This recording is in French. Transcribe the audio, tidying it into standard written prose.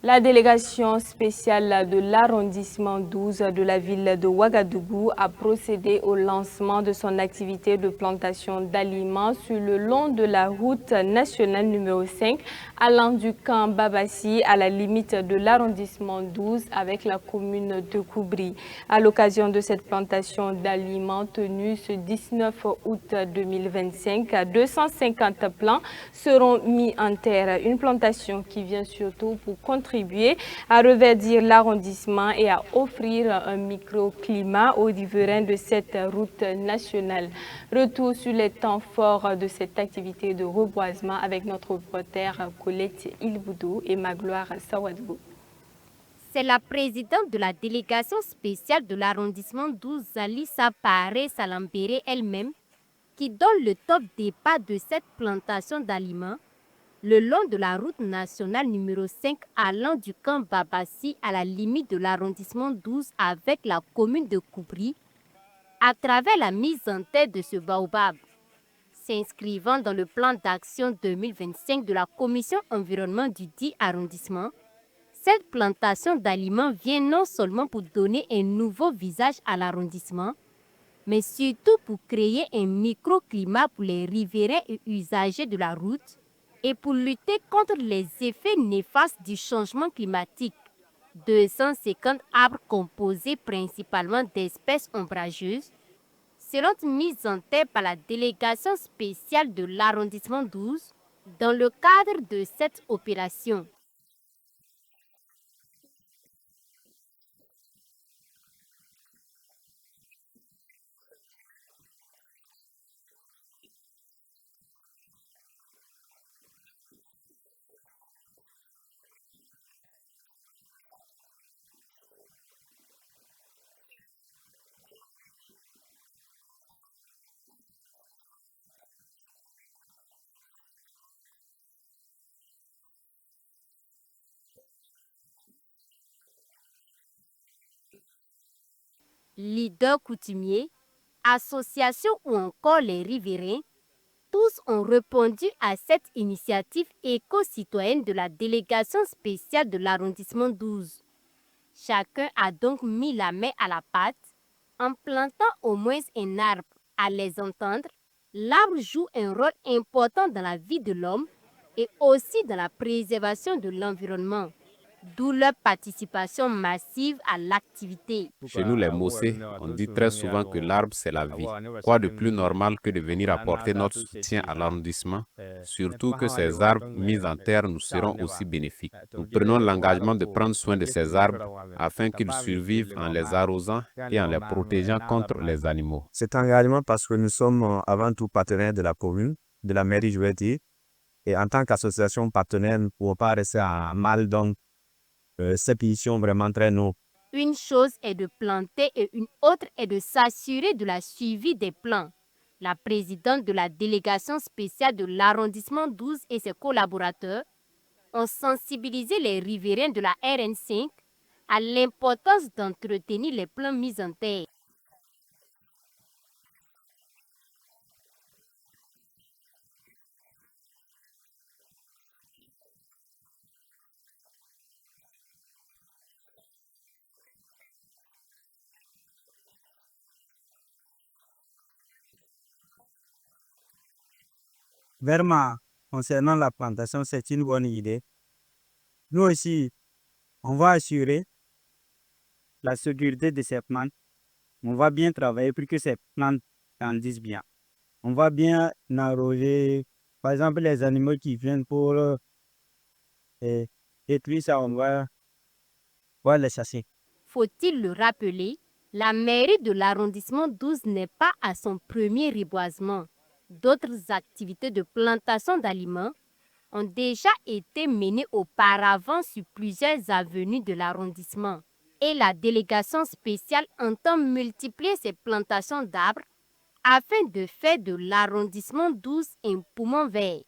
La délégation spéciale de l'arrondissement 12 de la ville de Ouagadougou a procédé au lancement de son activité de plantation d'aliments sur le long de la route nationale numéro 5 allant du camp Babassi à la limite de l'arrondissement 12 avec la commune de Koubri. À l'occasion de cette plantation d'aliments tenue ce 19 août 2025, 250 plants seront mis en terre. Une plantation qui vient surtout pour contribuer à reverdir l'arrondissement et à offrir un microclimat aux riverains de cette route nationale. Retour sur les temps forts de cette activité de reboisement avec notre reporter Colette Ilboudou et Magloire Sawadou. C'est la présidente de la délégation spéciale de l'arrondissement 12, Alissa Paré Salambéré elle-même, qui donne le top départ de cette plantation d'aliments le long de la route nationale numéro 5 allant du camp Babassi à la limite de l'arrondissement 12 avec la commune de Koubri, à travers la mise en tête de ce baobab. S'inscrivant dans le plan d'action 2025 de la commission environnement du dit arrondissement, cette plantation d'aliments vient non seulement pour donner un nouveau visage à l'arrondissement, mais surtout pour créer un microclimat pour les riverains et usagers de la route, et pour lutter contre les effets néfastes du changement climatique. 250 arbres composés principalement d'espèces ombrageuses seront mis en terre par la délégation spéciale de l'arrondissement 12 dans le cadre de cette opération. Leaders coutumiers, associations ou encore les riverains, tous ont répondu à cette initiative éco-citoyenne de la délégation spéciale de l'arrondissement 12. Chacun a donc mis la main à la pâte en plantant au moins un arbre. À les entendre, l'arbre joue un rôle important dans la vie de l'homme et aussi dans la préservation de l'environnement, d'où leur participation massive à l'activité. Chez nous, les Mossé, on dit très souvent que l'arbre, c'est la vie. Quoi de plus normal que de venir apporter notre soutien à l'arrondissement, surtout que ces arbres mis en terre nous seront aussi bénéfiques. Nous prenons l'engagement de prendre soin de ces arbres afin qu'ils survivent en les arrosant et en les protégeant contre les animaux. Cet engagement parce que nous sommes avant tout partenaires de la commune, de la mairie, je veux dire, et en tant qu'association partenaire, nous ne pouvons pas rester à mal, donc ces pétitions vraiment très nobles. Une chose est de planter et une autre est de s'assurer de la suivi des plants. La présidente de la délégation spéciale de l'arrondissement 12 et ses collaborateurs ont sensibilisé les riverains de la RN5 à l'importance d'entretenir les plants mis en terre. Vraiment, concernant la plantation, c'est une bonne idée. Nous aussi, on va assurer la sécurité de ces plantes. On va bien travailler pour que ces plantes grandissent bien. On va bien arroser, par exemple, les animaux qui viennent pour détruire ça, on va les chasser. Faut-il le rappeler, la mairie de l'arrondissement 12 n'est pas à son premier reboisement. D'autres activités de plantation d'aliments ont déjà été menées auparavant sur plusieurs avenues de l'arrondissement. Et la délégation spéciale entend multiplier ces plantations d'arbres afin de faire de l'arrondissement 12 un poumon vert.